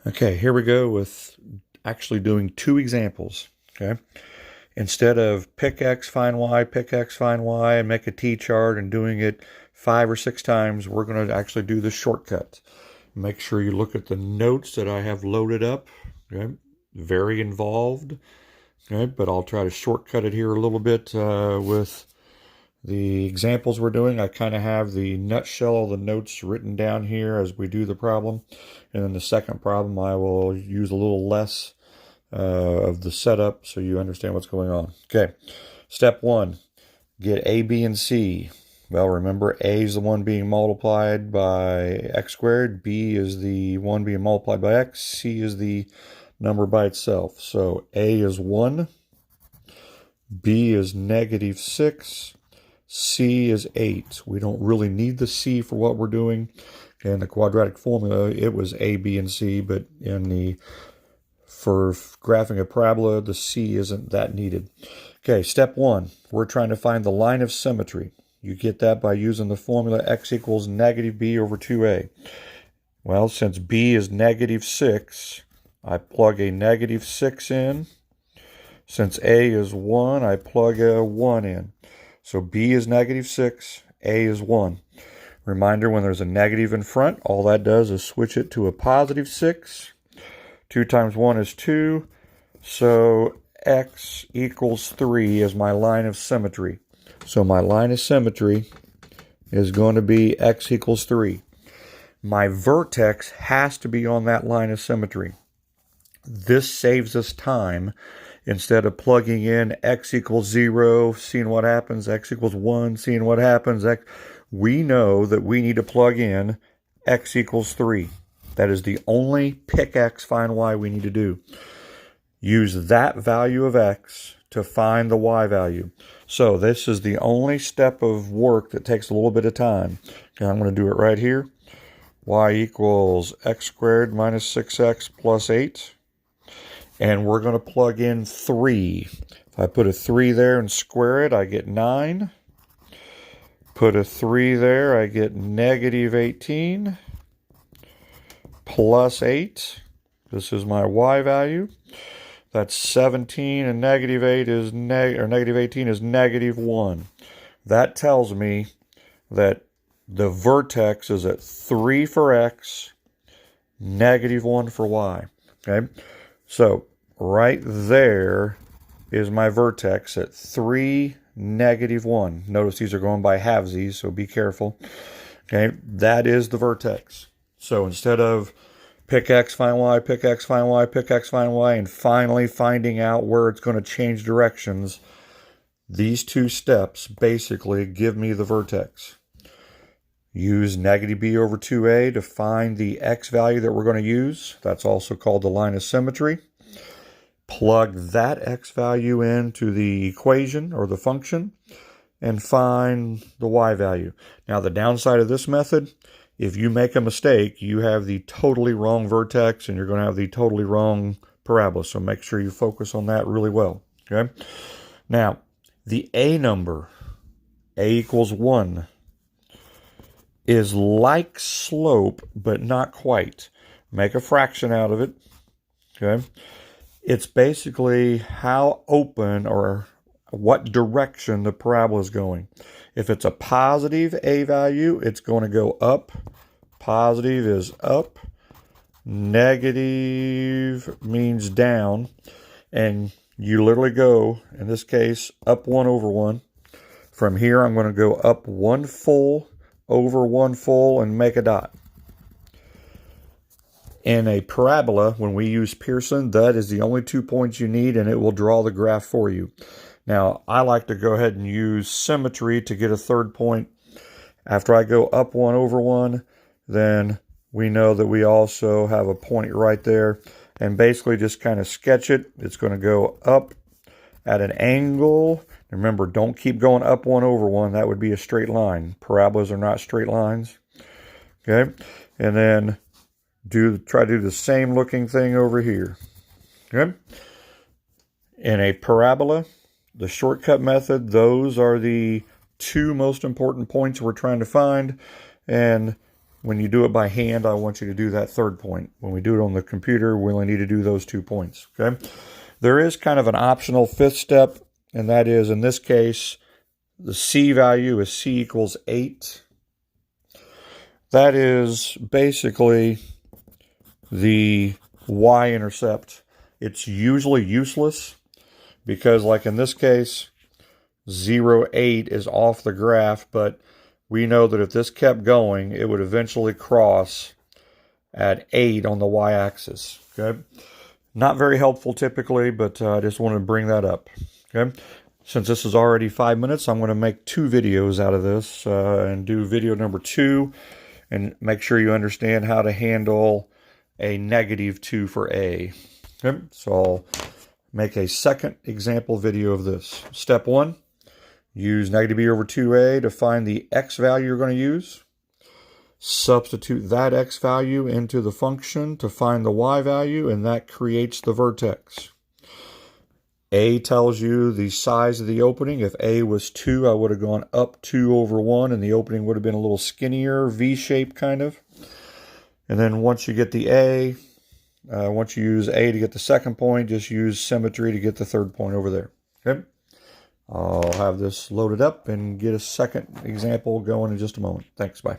Okay, here we go with actually doing two examples. Okay, instead of pick x, find y, pick x, find y, and make a t-chart and doing it 5 or 6 times, we're going to actually do the shortcut. Make sure you look at the notes that I have loaded up. Okay, very involved. Okay, but I'll try to shortcut it here a little bit with the examples we're doing. I kind of have the nutshell of the notes written down here as we do the problem. And then the second problem, I will use a little less of the setup so you understand what's going on. Okay, step one, get A, B, and C. Well, remember, A is the one being multiplied by x squared, B is the one being multiplied by x, C is the number by itself. So A is 1, B is -6, C is 8. We don't really need the C for what we're doing. In the quadratic formula, it was A, B, and C, but for graphing a parabola, the C isn't that needed. Okay, step one, we're trying to find the line of symmetry. You get that by using the formula x equals -b over 2a. Well, since b is -6, I plug a -6 in. Since a is 1, I plug a 1 in. So b is -6, a is 1. Reminder, when there's a negative in front, all that does is switch it to a +6. 2 times 1 is 2. So x equals 3 is my line of symmetry. So my line of symmetry is going to be x equals 3. My vertex has to be on that line of symmetry. This saves us time. Instead of plugging in x equals 0, seeing what happens, x equals 1, seeing what happens, we know that we need to plug in x equals 3. That is the only pick x, find y we need to do. Use that value of x to find the y value. So this is the only step of work that takes a little bit of time. Okay, I'm going to do it right here. Y equals x squared minus 6x plus 8. And we're going to plug in 3. If I put a 3 there and square it, I get 9. Put a 3 there, I get -18 plus 8. This is my y value. That's 17, and -8 is -18 is -1. That tells me that the vertex is at 3 for x, -1 for y. Okay, so right there is my vertex at 3, -1. Notice these are going by halvesies, so be careful. Okay, that is the vertex. So instead of pick x, find y, pick x, find y, pick x, find y, and finally finding out where it's going to change directions, these two steps basically give me the vertex. Use -b over 2a to find the x value that we're going to use. That's also called the line of symmetry. Plug that x value into the equation or the function and find the y value. Now, the downside of this method, if you make a mistake, you have the totally wrong vertex and you're going to have the totally wrong parabola. So make sure you focus on that really well. Okay. Now, the a number, a equals 1, is like slope, but not quite. Make a fraction out of it. Okay. It's basically how open or what direction the parabola is going. If it's a positive a value, it's going to go up. Positive is up. Negative means down. And you literally go, in this case, up 1 over 1. From here, I'm going to go up 1 full over 1 full and make a dot. In a parabola, when we use Pearson, that is the only 2 points you need, and it will draw the graph for you. Now, I like to go ahead and use symmetry to get a third point. After I go up 1 over 1, then we know that we also have a point right there. And basically just kind of sketch it. It's going to go up at an angle. Remember, don't keep going up 1 over 1. That would be a straight line. Parabolas are not straight lines. Okay? And then try to do the same looking thing over here. Okay? In a parabola, the shortcut method, those are the 2 most important points we're trying to find. And when you do it by hand, I want you to do that third point. When we do it on the computer, we only need to do those 2 points, okay? There is kind of an optional fifth step, and that is, in this case, the C value is C equals 8. That is basically the y-intercept. It's usually useless because, like in this case, 0, 8 is off the graph, but we know that if this kept going, it would eventually cross at 8 on the y-axis, okay? Not very helpful typically, but I just wanted to bring that up, okay? Since this is already 5 minutes, I'm going to make 2 videos out of this and do video number 2 and make sure you understand how to handle a -2 for A. Okay? So I'll make a second example video of this. Step 1, use -b over 2a to find the x value you're going to use. Substitute that x value into the function to find the y value, and that creates the vertex. A tells you the size of the opening. If A was 2, I would have gone up 2 over 1, and the opening would have been a little skinnier, V-shaped kind of. And then once you get the A, once you use A to get the second point, just use symmetry to get the third point over there. Okay? I'll have this loaded up and get a second example going in just a moment. Thanks, bye.